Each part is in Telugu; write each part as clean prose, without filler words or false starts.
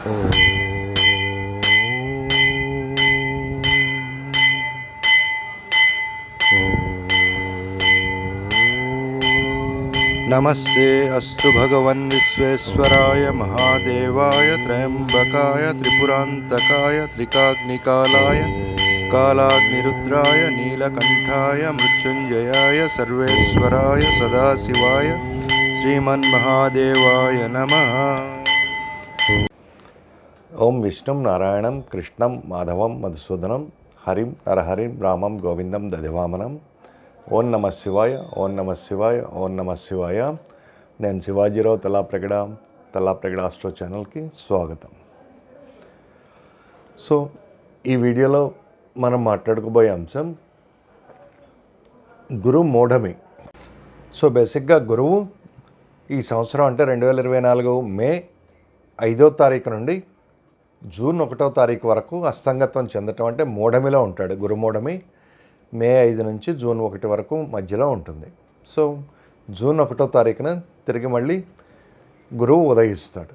ఓం నమస్తే అస్తు భగవన్ విశ్వేశ్వరాయ మహాదేవాయ త్రయంబకాయ త్రిపురాంతకాయ త్రికాగ్నికాలాయ కాలాగ్నిరుద్రాయ నీలకంఠాయ మృత్యుంజయాయ సర్వేశ్వరాయ సదాశివాయ శ్రీమన్మహాదేవాయ నమః. ఓం విష్ణుం నారాయణం కృష్ణం మాధవం మధుసూదనం హరిం నరహరిం రామం గోవిందం దధివామనం. ఓం నమ శివాయ, ఓం నమ శివాయ, ఓం నమ శివాయ. నేను శివాజీరావు తల్లాప్రగడ ఆస్ట్రో ఛానల్కి స్వాగతం. సో ఈ వీడియోలో మనం మాట్లాడుకోబోయే అంశం గురు మూఢమి. సో బేసిక్గా గురువు ఈ సంవత్సరం అంటే 2024 మే 5వ తారీఖు నుండి జూన్ 1వ తారీఖు వరకు అస్తంగత్వం చెందటం అంటే మూఢమిలో ఉంటాడు. గురుమూఢమి మే 5 నుంచి జూన్ 1 వరకు మధ్యలో ఉంటుంది. సో జూన్ 1వ తారీఖున తిరిగి మళ్ళీ గురువు ఉదయిస్తాడు.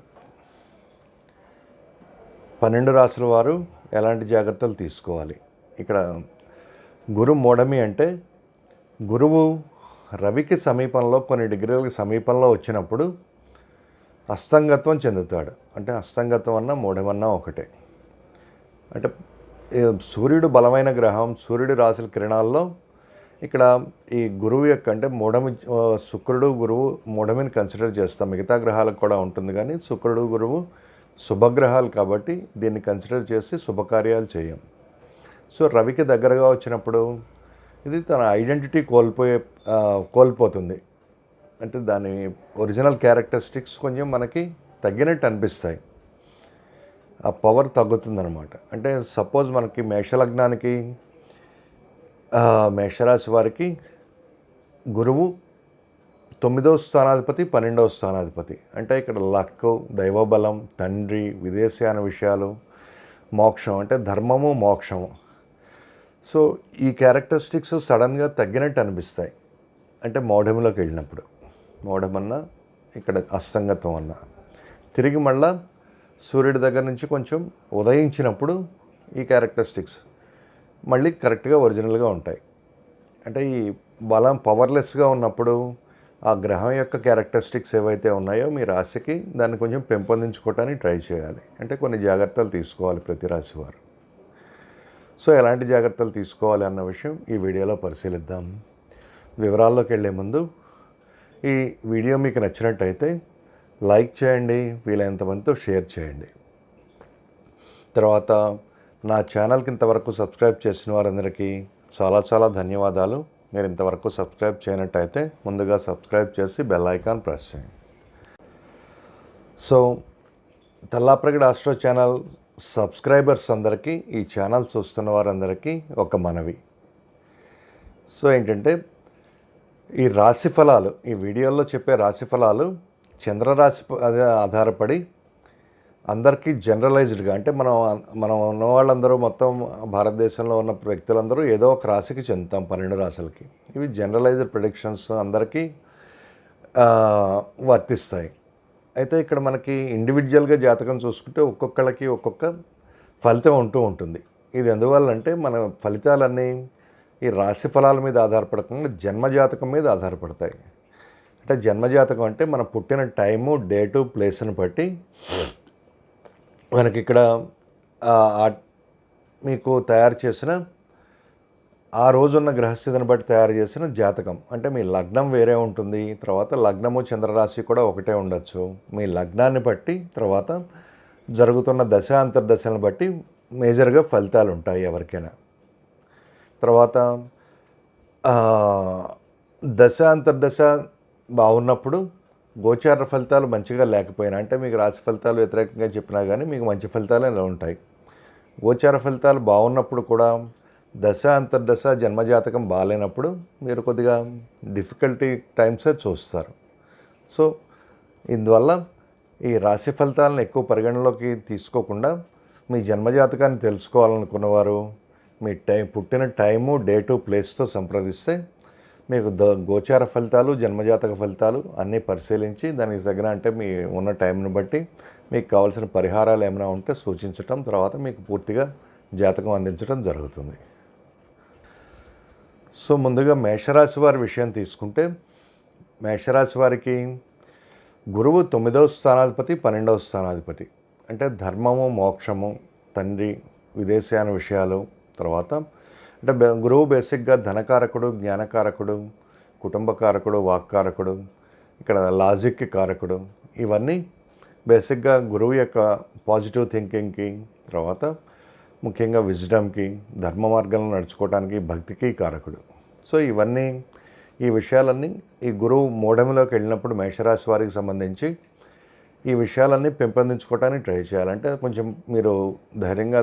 12 రాసుల వారు ఎలాంటి జాగ్రత్తలు తీసుకోవాలి? ఇక్కడ గురు మూఢమి అంటే గురువు రవికి సమీపంలో కొన్ని డిగ్రీలకు సమీపంలో వచ్చినప్పుడు అస్తంగత్వం చెందుతాడు. అంటే అస్తంగత్వం అన్న మూఢమన్నా ఒకటే. అంటే సూర్యుడు బలమైన గ్రహం, సూర్యుడి రాశుల కిరణాల్లో ఇక్కడ ఈ గురువు యొక్క అంటే మూఢమి శుక్రుడు గురువు మూఢమిని కన్సిడర్ చేస్తాం. మిగతా గ్రహాలకు కూడా ఉంటుంది కానీ శుక్రుడు గురువు శుభగ్రహాలు కాబట్టి దీన్ని కన్సిడర్ చేసి శుభకార్యాలు చేయం. సో రవికి దగ్గరగా వచ్చినప్పుడు ఇది తన ఐడెంటిటీ కోల్పోతుంది. అంటే దాని ఒరిజినల్ క్యారెక్టరిస్టిక్స్ కొంచెం మనకి తగ్గినట్టు అనిపిస్తాయి. ఆ పవర్ తగ్గుతుందన్నమాట. అంటే సపోజ్ మనకి మేషలగ్నానికి మేషరాశి వారికి గురువు 9వ స్థానాధిపతి 12వ స్థానాధిపతి. అంటే ఇక్కడ లక్, దైవబలం, తండ్రి, విదేశీయాన విషయాలు, మోక్షం అంటే ధర్మము మోక్షము. సో ఈ క్యారెక్టరిస్టిక్స్ సడన్గా తగ్గినట్టు అనిపిస్తాయి. అంటే మౌఢమిలోకి వెళ్ళినప్పుడు, మౌఢమన్నా ఇక్కడ అస్తంగత్వం అన్నా తిరిగి మళ్ళా సూర్యుడి దగ్గర నుంచి కొంచెం ఉదయించినప్పుడు ఈ క్యారెక్టరిస్టిక్స్ మళ్ళీ కరెక్ట్గా ఒరిజినల్గా ఉంటాయి. అంటే ఈ బలం పవర్లెస్గా ఉన్నప్పుడు ఆ గ్రహం యొక్క క్యారెక్టరిస్టిక్స్ ఏవైతే ఉన్నాయో మీ రాశికి దాన్ని కొంచెం పెంపొందించుకోవడానికి ట్రై చేయాలి. అంటే కొన్ని జాగ్రత్తలు తీసుకోవాలి ప్రతి రాశి వారు. సో ఎలాంటి జాగ్రత్తలు తీసుకోవాలి అన్న విషయం ఈ వీడియోలో పరిశీలిద్దాం. వివరాల్లోకి వెళ్ళే ముందు ఈ వీడియో మీకు నచ్చినట్టయితే లైక్ చేయండి, వీలైనంత మందితో షేర్ చేయండి. తర్వాత నా ఛానల్కి ఇంతవరకు సబ్స్క్రైబ్ చేసిన వారందరికీ చాలా చాలా ధన్యవాదాలు. మీరు ఇంతవరకు సబ్స్క్రైబ్ చేయనట్టయితే ముందుగా సబ్స్క్రైబ్ చేసి బెల్ ఐకాన్ ప్రెస్ చేయండి. So Tallapragada Astro channel subscribers అందరికీ, ఈ ఛానల్ చూస్తున్న వారందరికీ ఒక మనవి. సో ఏంటంటే ఈ రాశి ఫలాలు, ఈ వీడియోలో చెప్పే రాశి ఫలాలు చంద్రరాశి ఆధారపడి అందరికీ జనరలైజ్డ్గా అంటే మనం ఉన్న వాళ్ళందరూ మొత్తం భారతదేశంలో ఉన్న వ్యక్తులందరూ ఏదో ఒక రాశికి చెందుతాం. 12 రాశులకి. ఇవి జనరలైజ్డ్ ప్రెడిక్షన్స్ అందరికీ వర్తిస్తాయి. అయితే ఇక్కడ మనకి ఇండివిజువల్గా జాతకం చూసుకుంటే ఒక్కొక్కళ్ళకి ఒక్కొక్క ఫలితం ఉంటుంది. ఇది ఎందువల్లంటే మన ఫలితాలన్నీ ఈ రాశి ఫలాల మీద ఆధారపడకుండా జన్మజాతకం మీద ఆధారపడతాయి. అంటే జన్మజాతకం అంటే మనం పుట్టిన టైము, డేటు, ప్లేస్ని బట్టి మనకి ఇక్కడ మీకు తయారు చేసిన ఆ రోజున్న గ్రహస్థితిని బట్టి తయారు చేసిన జాతకం. అంటే మీ లగ్నం వేరే ఉంటుంది, తర్వాత లగ్నము చంద్రరాశి కూడా ఒకటే ఉండొచ్చు. మీ లగ్నాన్ని బట్టి తర్వాత జరుగుతున్న దశ అంతర్దశలను బట్టి మేజర్గా ఫలితాలు ఉంటాయి ఎవరికైనా. తర్వాత దశ అంతర్దశ బాగున్నప్పుడు గోచార ఫలితాలు మంచిగా లేకపోయినా, అంటే మీకు రాశి ఫలితాలు వ్యతిరేకంగా చెప్పినా కానీ మీకు మంచి ఫలితాలు ఇలా ఉంటాయి. గోచార ఫలితాలు బాగున్నప్పుడు కూడా దశ అంతర్దశ జన్మజాతకం బాగాలేనప్పుడు మీరు కొద్దిగా డిఫికల్టీ టైమ్సే చూస్తారు. సో ఇందువల్ల ఈ రాశి ఫలితాలను ఎక్కువ పరిగణలోకి తీసుకోకుండా మీ జన్మజాతకాన్ని తెలుసుకోవాలనుకున్నవారు మీ పుట్టిన టైము, డేటు, ప్లేస్తో సంప్రదిస్తే మీకు గోచార ఫలితాలు, జన్మజాతక ఫలితాలు అన్నీ పరిశీలించి దానికి తగిన అంటే మీ ఉన్న టైంని బట్టి మీకు కావాల్సిన పరిహారాలు ఏమైనా ఉంటే సూచించటం, తర్వాత మీకు పూర్తిగా జాతకం అందించడం జరుగుతుంది. సో ముందుగా మేషరాశి వారి విషయం తీసుకుంటే, మేషరాశి వారికి గురువు 9వ స్థానాధిపతి, 12వ స్థానాధిపతి. అంటే ధర్మము, మోక్షము, తండ్రి, విదేశీయాన విషయాలు. తర్వాత అంటే గురువు బేసిక్గా ధనకారకుడు, జ్ఞానకారకుడు, కుటుంబకారకుడు, వాక్కారకుడు, ఇక్కడ లాజిక్కి కారకుడు. ఇవన్నీ బేసిక్గా గురువు యొక్క పాజిటివ్ థింకింగ్కి, తర్వాత ముఖ్యంగా విజ్డమ్కి, ధర్మ మార్గంలో నడుచుకోవడానికి, భక్తికి కారకుడు. సో ఇవన్నీ, ఈ విషయాలన్నీ ఈ గురువు మూఢంలోకి వెళ్ళినప్పుడు మేషరాశి వారికి సంబంధించి ఈ విషయాలన్నీ పెంపొందించుకోవడానికి ట్రై చేయాలంటే కొంచెం మీరు ధైర్యంగా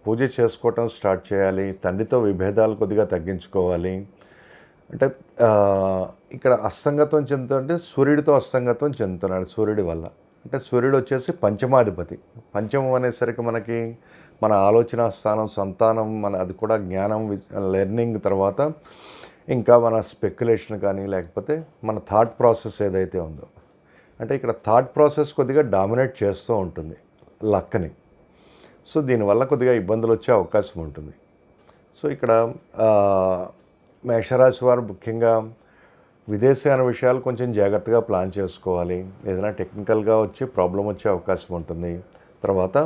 పూజ చేసుకోవటం స్టార్ట్ చేయాలి. తండ్రితో విభేదాలు కొద్దిగా తగ్గించుకోవాలి. అంటే ఇక్కడ అస్తంగతం చెందుతుంటే సూర్యుడితో అస్తంగతం చెందుతున్నాడు సూర్యుడి వల్ల. అంటే సూర్యుడు వచ్చేసి పంచమాధిపతి. పంచమం అనేసరికి మనకి మన ఆలోచన స్థానం, సంతానం, అది కూడా జ్ఞానం, లెర్నింగ్, తర్వాత ఇంకా మన స్పెక్యులేషన్ కానీ లేకపోతే మన థాట్ ప్రాసెస్ ఏదైతే ఉందో, అంటే ఇక్కడ థాట్ ప్రాసెస్ కొద్దిగా డామినేట్ చేస్తూ ఉంటుంది లక్ని. సో దీనివల్ల కొద్దిగా ఇబ్బందులు వచ్చే అవకాశం ఉంటుంది. సో ఇక్కడ మేషరాశి వారు ముఖ్యంగా విదేశీయాన విషయాలు కొంచెం జాగ్రత్తగా ప్లాన్ చేసుకోవాలి. ఏదైనా టెక్నికల్గా వచ్చి ప్రాబ్లం వచ్చే అవకాశం ఉంటుంది. తర్వాత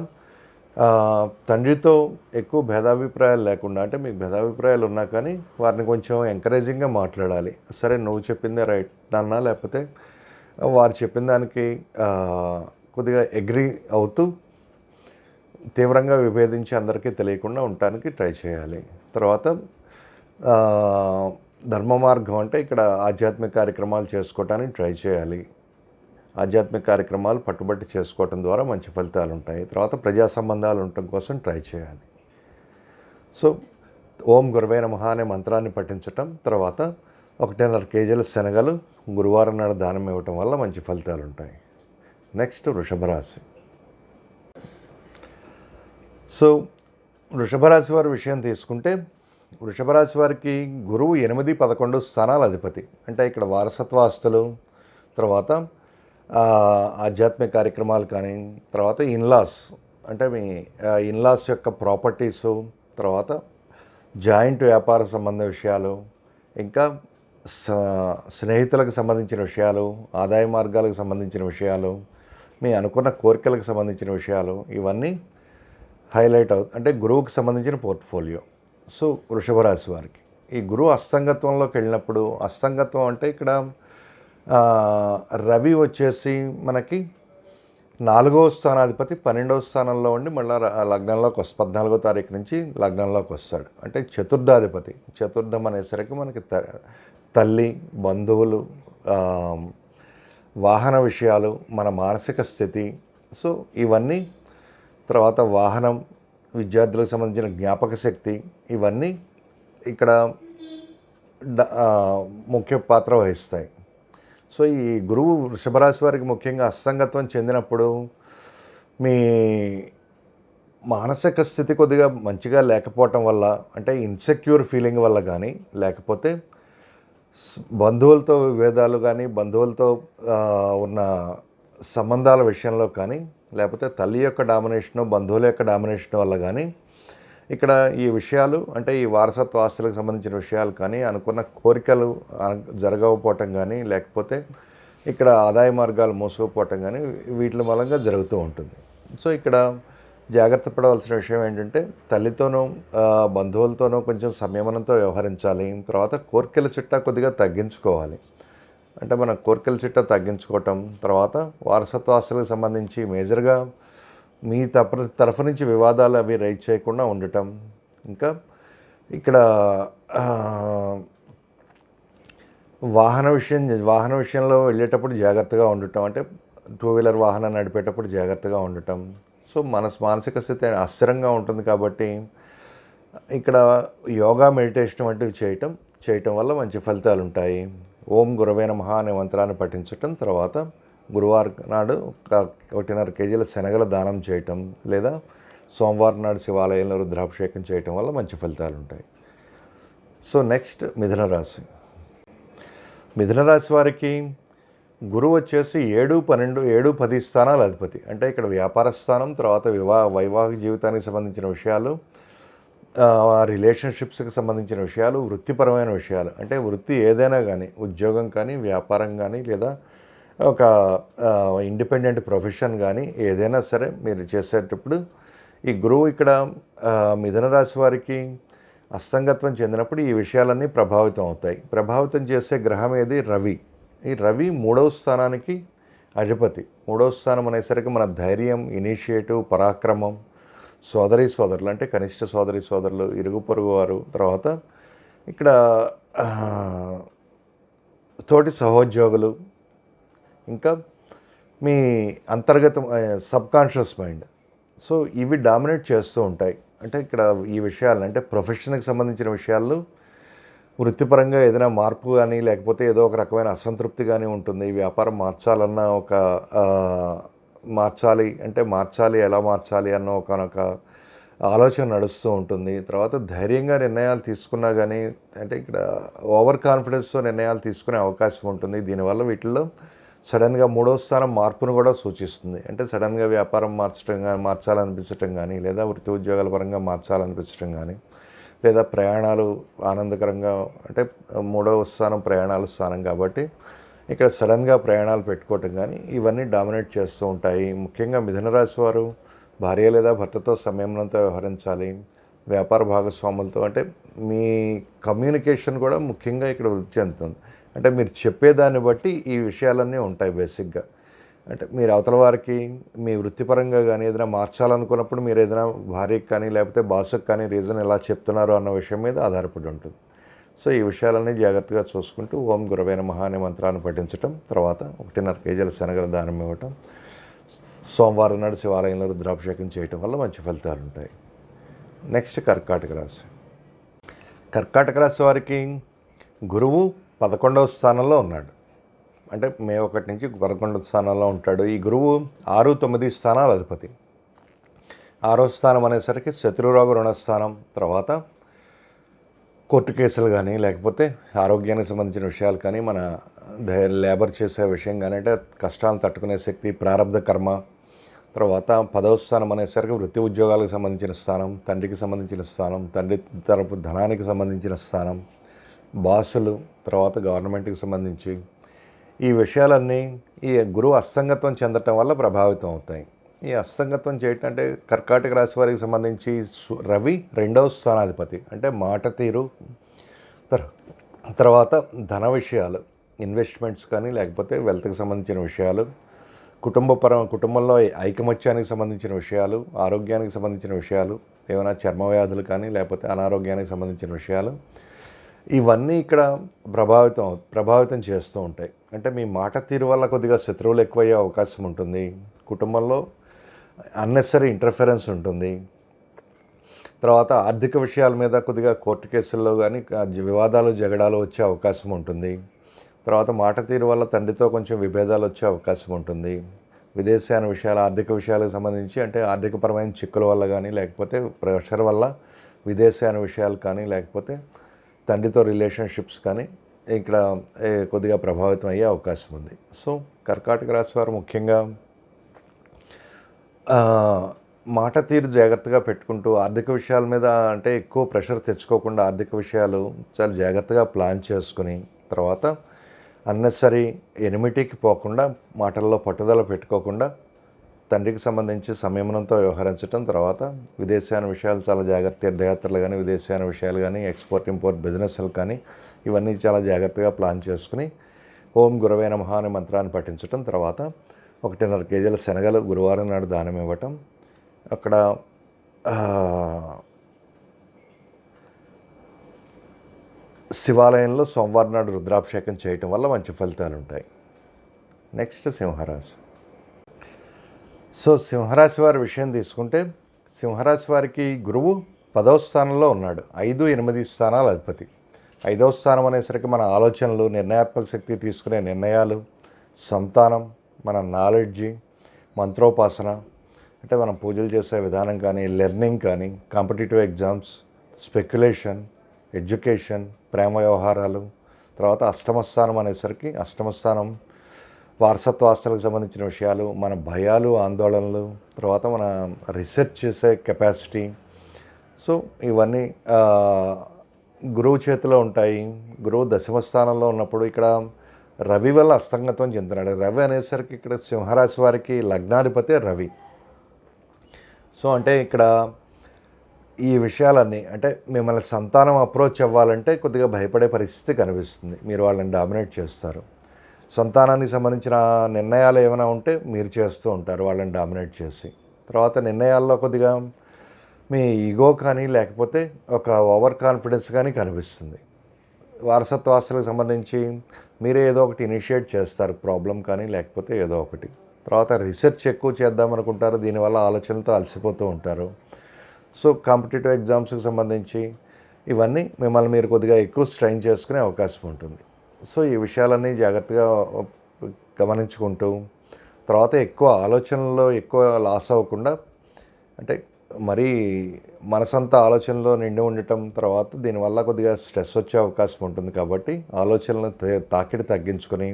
తండ్రితో ఎక్కువ భేదాభిప్రాయాలు లేకుండా, అంటే మీకు భేదాభిప్రాయాలు ఉన్నా కానీ వారిని కొంచెం ఎంకరేజింగ్గా మాట్లాడాలి. సరే నువ్వు చెప్పిందే రైట్ అన్నా, లేకపోతే వారు చెప్పిన దానికి కొద్దిగా అగ్రి అవుతూ తీవ్రంగా విభేదించి అందరికీ తెలియకుండా ఉండటానికి ట్రై చేయాలి. తర్వాత ధర్మ మార్గం అంటే ఇక్కడ ఆధ్యాత్మిక కార్యక్రమాలు చేసుకోవటానికి ట్రై చేయాలి. ఆధ్యాత్మిక కార్యక్రమాలు పట్టుబట్టి చేసుకోవటం ద్వారా మంచి ఫలితాలు ఉంటాయి. తర్వాత ప్రజా సంబంధాలు ఉండటం కోసం ట్రై చేయాలి. సో ఓం గురవే నమః అనే మంత్రాన్ని పఠించటం, తర్వాత 1.5 కేజీల శనగలు గురువారం నాడు దానం ఇవ్వటం వల్ల మంచి ఫలితాలు ఉంటాయి. నెక్స్ట్ వృషభ రాశి. సో వృషభ రాశి వారి విషయం తీసుకుంటే, వృషభ రాశి వారికి గురువు 8, 11 స్థానాల అధిపతి. అంటే ఇక్కడ వారసత్వ ఆస్తులు, తర్వాత ఆధ్యాత్మిక కార్యక్రమాలు కానీ, తర్వాత ఇన్లాస్ అంటే మీ ఇన్లాస్ యొక్క ప్రాపర్టీసు, తర్వాత జాయింట్ వ్యాపార సంబంధ విషయాలు, ఇంకా స్నేహితులకు సంబంధించిన విషయాలు, ఆదాయ మార్గాలకు సంబంధించిన విషయాలు, మీ అనుకున్న కోరికలకు సంబంధించిన విషయాలు, ఇవన్నీ హైలైట్ అంటే గురువుకి సంబంధించిన పోర్ట్ఫోలియో. సో వృషభ రాశి వారికి ఈ గురువు అస్తంగత్వంలోకి వెళ్ళినప్పుడు, అస్తంగత్వం అంటే ఇక్కడ రవి వచ్చేసి మనకి 4వ స్థానాధిపతి 12వ స్థానంలో ఉండి మళ్ళీ లగ్నంలోకి 14వ తారీఖు నుంచి లగ్నంలోకి వస్తాడు. అంటే చతుర్థాధిపతి. చతుర్థం అనేసరికి మనకి తల్లి, బంధువులు, వాహన విషయాలు, మన మానసిక స్థితి, సో ఇవన్నీ, తర్వాత వాహనం, విద్యార్థులకు సంబంధించిన జ్ఞాపక శక్తి, ఇవన్నీ ఇక్కడ ముఖ్య పాత్ర వహిస్తాయి. సో ఈ గురువు వృషభరాశి వారికి ముఖ్యంగా అస్తంగత్వం చెందినప్పుడు మీ మానసిక స్థితి కొద్దిగా మంచిగా లేకపోవటం వల్ల, అంటే ఇన్సెక్యూర్ ఫీలింగ్ వల్ల కానీ, లేకపోతే బంధువులతో విభేదాలు కానీ, బంధువులతో ఉన్న సంబంధాల విషయంలో కానీ, లేకపోతే తల్లి యొక్క డామినేషను, బంధువుల యొక్క డామినేషన్ వల్ల కానీ ఇక్కడ ఈ విషయాలు, అంటే ఈ వారసత్వ ఆస్తులకు సంబంధించిన విషయాలు కానీ, అనుకున్న కోరికలు జరగకపోవటం కానీ, లేకపోతే ఇక్కడ ఆదాయ మార్గాలు మోసుకుపోవటం కానీ వీటి మూలంగా జరుగుతూ ఉంటుంది. సో ఇక్కడ జాగ్రత్త పడవలసిన విషయం ఏంటంటే తల్లితోనూ బంధువులతోనూ కొంచెం సంయమనంతో వ్యవహరించాలి. తర్వాత కోరికల చిట్టా కొద్దిగా తగ్గించుకోవాలి. అంటే మన కోరికల చిట్టా తగ్గించుకోవటం, తర్వాత వారసత్వ ఆస్తులకు సంబంధించి మేజర్గా మీ తరఫు నుంచి వివాదాలు అవి రైజ్ చేయకుండా ఉండటం. ఇంకా ఇక్కడ వాహన విషయంలో వెళ్ళేటప్పుడు జాగ్రత్తగా ఉండటం, అంటే 2 వీలర్ వాహనం నడిపేటప్పుడు జాగ్రత్తగా ఉండటం. సో మానసిక స్థితి అస్థిరంగా ఉంటుంది కాబట్టి ఇక్కడ యోగా, మెడిటేషన్ వంటివి చేయటం వల్ల మంచి ఫలితాలు ఉంటాయి. ఓం గురవే నమః అనే మంత్రాన్ని పఠించటం, తర్వాత గురువారం నాడు 1.5 కేజీల శనగల దానం చేయటం, లేదా సోమవారం నాడు శివాలయంలో రుద్రాభిషేకం చేయటం వల్ల మంచి ఫలితాలు ఉంటాయి. సో నెక్స్ట్ మిథున రాశి. మిథున రాశి వారికి గురువు వచ్చేసి 7, 12, 7, 10 స్థానాల అధిపతి. అంటే ఇక్కడ వ్యాపార స్థానం, తర్వాత వైవాహిక జీవితానికి సంబంధించిన విషయాలు, రిలేషన్షిప్స్కి సంబంధించిన విషయాలు, వృత్తిపరమైన విషయాలు. అంటే వృత్తి ఏదైనా కానీ, ఉద్యోగం కానీ, వ్యాపారం కానీ, లేదా ఒక ఇండిపెండెంట్ ప్రొఫెషన్ కానీ ఏదైనా సరే మీరు చేసేటప్పుడు ఈ గురువు ఇక్కడ మిథున రాశి వారికి అస్తంగత్వం చెందినప్పుడు ఈ విషయాలన్నీ ప్రభావితం అవుతాయి. ప్రభావితం చేసే గ్రహం ఏది? రవి. ఈ రవి 3వ స్థానానికి అధిపతి. 3వ స్థానం అనేసరికి మన ధైర్యం, ఇనిషియేటివ్, పరాక్రమం, సోదరులు అంటే కనిష్ట సోదరులు, ఇరుగు పొరుగు వారు, తర్వాత ఇక్కడ తోటి సహోద్యోగులు, ఇంకా మీ అంతర్గత సబ్కాన్షియస్ మైండ్. సో ఇవి డామినేట్ చేస్తూ ఉంటాయి. అంటే ఇక్కడ ఈ విషయాలు అంటే ప్రొఫెషన్కి సంబంధించిన విషయాల్లో వృత్తిపరంగా ఏదైనా మార్పు కానీ, లేకపోతే ఏదో ఒక రకమైన అసంతృప్తి కానీ ఉంటుంది. వ్యాపారం మార్చాలన్న ఒక మార్చాలి ఎలా మార్చాలి అన్న ఒకనొక ఆలోచన నడుస్తూ ఉంటుంది. తర్వాత ధైర్యంగా నిర్ణయాలు తీసుకున్నా కానీ, అంటే ఇక్కడ ఓవర్ కాన్ఫిడెన్స్తో నిర్ణయాలు తీసుకునే అవకాశం ఉంటుంది. దీనివల్ల వీటిల్లో సడన్గా 3వ స్థానం మార్పును కూడా సూచిస్తుంది. అంటే సడన్గా వ్యాపారం మార్చాలనిపించటం కానీ, లేదా వృత్తి ఉద్యోగాల పరంగా మార్చాలనిపించటం కానీ, లేదా ప్రయాణాలు ఆనందకరంగా, అంటే 3వ స్థానం ప్రయాణాల స్థానం కాబట్టి ఇక్కడ సడన్గా ప్రయాణాలు పెట్టుకోవటం కానీ ఇవన్నీ డామినేట్ చేస్తూ ఉంటాయి. ముఖ్యంగా మిథున రాశి వారు భార్య లేదా భర్తతో సంయమనంతో వ్యవహరించాలి. వ్యాపార భాగస్వాములతో, అంటే మీ కమ్యూనికేషన్ కూడా ముఖ్యంగా ఇక్కడ వృద్ధి చెందుతుంది. అంటే మీరు చెప్పేదాన్ని బట్టి ఈ విషయాలన్నీ ఉంటాయి బేసిక్గా. అంటే మీరు అవతల వారికి మీ వృత్తిపరంగా కానీ ఏదైనా మార్చాలనుకున్నప్పుడు మీరు ఏదైనా భార్యకి కానీ లేకపోతే బాసుకి కానీ రీజన్ ఎలా చెప్తున్నారు అన్న విషయం మీద ఆధారపడి ఉంటుంది. సో ఈ విషయాలన్నీ జాగ్రత్తగా చూసుకుంటూ ఓం గురవే నమః అనే మంత్రాన్ని పఠించటం, తర్వాత 1.5 కేజీల శనగల దానం ఇవ్వటం, సోమవారం నాడు శివాలయంలో రుద్రాభిషేకం చేయటం వల్ల మంచి ఫలితాలు ఉంటాయి. నెక్స్ట్ కర్కాటక రాశి. కర్కాటక రాశి వారికి గురువు 11వ స్థానంలో ఉన్నాడు. అంటే మే 1 నుంచి 11వ స్థానంలో ఉంటాడు. ఈ గురువు 6, 9 స్థానాల అధిపతి. 6వ స్థానం అనేసరికి శత్రురోగ రుణస్థానం, తర్వాత కోర్టు కేసులు కానీ, లేకపోతే ఆరోగ్యానికి సంబంధించిన విషయాలు కానీ, మన లేబర్ చేసే విషయం కానీ, అంటే కష్టాలను తట్టుకునే శక్తి, ప్రారంధ కర్మ. తర్వాత 10వ స్థానం అనేసరికి వృత్తి ఉద్యోగాలకు సంబంధించిన స్థానం, తండ్రికి సంబంధించిన స్థానం, తండ్రి తరపు ధనానికి సంబంధించిన స్థానం, బాసులు, తర్వాత గవర్నమెంట్కి సంబంధించి ఈ విషయాలన్నీ ఈ గురువు అస్తంగత్వం చెందటం వల్ల ప్రభావితం అవుతాయి. ఈ అస్తంగత్వం చేయటం అంటే కర్కాటక రాశి వారికి సంబంధించి రవి 2వ స్థానాధిపతి. అంటే మాట తీరు, తర్వాత ధన విషయాలు, ఇన్వెస్ట్మెంట్స్ కానీ, లేకపోతే వెల్త్కి సంబంధించిన విషయాలు, కుటుంబంలో ఐకమత్యానికి సంబంధించిన విషయాలు, ఆరోగ్యానికి సంబంధించిన విషయాలు, ఏమైనా చర్మ వ్యాధులు కానీ, లేకపోతే అనారోగ్యానికి సంబంధించిన విషయాలు, ఇవన్నీ ఇక్కడ ప్రభావితం చేస్తూ ఉంటాయి. అంటే మీ మాట తీరు వల్ల కొద్దిగా శత్రువులు ఎక్కువయ్యే అవకాశం ఉంటుంది. కుటుంబంలో అన్నెసరీ ఇంటర్ఫరెన్స్ ఉంటుంది. తర్వాత ఆర్థిక విషయాల మీద కొద్దిగా కోర్టు కేసుల్లో కానీ వివాదాలు, జగడాలు వచ్చే అవకాశం ఉంటుంది. తర్వాత మాట తీరు వల్ల తండ్రితో కొంచెం విభేదాలు వచ్చే అవకాశం ఉంటుంది. విదేశాన విషయాలు, ఆర్థిక విషయాలకు సంబంధించి, అంటే ఆర్థికపరమైన చిక్కుల వల్ల కానీ, లేకపోతే ప్రెషర్ వల్ల విదేశాన విషయాలు కానీ, లేకపోతే తండ్రితో రిలేషన్షిప్స్ కానీ ఇక్కడ కొద్దిగా ప్రభావితం అయ్యే అవకాశం ఉంది. సో కర్కాటక రాశి వారు ముఖ్యంగా మాట తీరు జాగ్రత్తగా పెట్టుకుంటూ ఆర్థిక విషయాల మీద, అంటే ఎక్కువ ప్రెషర్ తెచ్చుకోకుండా ఆర్థిక విషయాలు చాలా జాగ్రత్తగా ప్లాన్ చేసుకుని, తర్వాత అన్నెసరీ ఎనిమిటీకి పోకుండా, మాటల్లో పట్టుదల పెట్టుకోకుండా తండ్రికి సంబంధించి సంయమనంతో వ్యవహరించడం, తర్వాత విదేశాన విషయాలు చాలా తీర్థయాత్రలు కానీ, విదేశాన విషయాలు కానీ, ఎక్స్పోర్ట్ ఇంపోర్ట్ బిజినెస్లు కానీ ఇవన్నీ చాలా జాగ్రత్తగా ప్లాన్ చేసుకుని ఓం గురవే నమః అనే మంత్రాన్ని పఠించటం, తర్వాత 1.5 కేజీల శనగలు గురువారం నాడు దానం ఇవ్వటం, అక్కడ శివాలయంలో సోమవారం నాడు రుద్రాభిషేకం చేయటం వల్ల మంచి ఫలితాలు ఉంటాయి. నెక్స్ట్ సింహరాశి. సో సింహరాశి వారి విషయం తీసుకుంటే, సింహరాశి వారికి గురువు 10వ స్థానంలో ఉన్నాడు. 5, 8 స్థానాల అధిపతి. 5వ స్థానం అనేసరికి మన ఆలోచనలు, నిర్ణయాత్మక శక్తి, తీసుకునే నిర్ణయాలు, సంతానం, మన నాలెడ్జి, మంత్రోపాసన, అంటే మనం పూజలు చేసే విధానం కానీ, లెర్నింగ్ కానీ, కాంపిటేటివ్ ఎగ్జామ్స్, స్పెక్యులేషన్, ఎడ్యుకేషన్, ప్రేమ వ్యవహారాలు. తర్వాత 8వ స్థానం అనేసరికి 8వ స్థానం వారసత్వ ఆస్తులకు సంబంధించిన విషయాలు, మన భయాలు, ఆందోళనలు, తర్వాత మన రీసెర్చ్ చేసే కెపాసిటీ. సో ఇవన్నీ గురువు చేతిలో ఉంటాయి. గురువు దశమ స్థానంలో ఉన్నప్పుడు ఇక్కడ రవి వల్ల అస్తంగతం చెందుతున్నాడు. రవి అనేసరికి ఇక్కడ సింహరాశి వారికి లగ్నాధిపతి రవి. సో అంటే ఇక్కడ ఈ విషయాలన్నీ అంటే మిమ్మల్ని సంతానం అప్రోచ్ అవ్వాలంటే కొద్దిగా భయపడే పరిస్థితి కనిపిస్తుంది. మీరు వాళ్ళని డామినేట్ చేస్తారు. సంతానానికి సంబంధించిన నిర్ణయాలు ఏమైనా ఉంటే మీరు చేస్తూ ఉంటారు వాళ్ళని డామినేట్ చేసి. తర్వాత నిర్ణయాల్లో కొద్దిగా మీ ఈగో కానీ లేకపోతే ఒక ఓవర్ కాన్ఫిడెన్స్ కానీ కనిపిస్తుంది. వారసత్వ ఆస్తులకు సంబంధించి మీరే ఏదో ఒకటి ఇనిషియేట్ చేస్తారు, ప్రాబ్లం కానీ లేకపోతే ఏదో ఒకటి. తర్వాత రీసెర్చ్ ఎక్కువ చేద్దామనుకుంటారు, దీనివల్ల ఆలోచనలతో అలసిపోతూ ఉంటారు. సో కాంపిటేటివ్ ఎగ్జామ్స్కి సంబంధించి ఇవన్నీ మిమ్మల్ని మీరు కొద్దిగా ఎక్కువ స్ట్రెయిన్ చేసుకునే అవకాశం ఉంటుంది. సో ఈ విషయాలన్నీ జాగ్రత్తగా గమనించుకుంటూ, తర్వాత ఎక్కువ ఆలోచనల్లో ఎక్కువ లాస్ అవ్వకుండా, అంటే మరీ మనసంతా ఆలోచనలో నిండి ఉండటం, తర్వాత దీనివల్ల కొద్దిగా స్ట్రెస్ వచ్చే అవకాశం ఉంటుంది. కాబట్టి ఆలోచనలు తాకిడి తగ్గించుకొని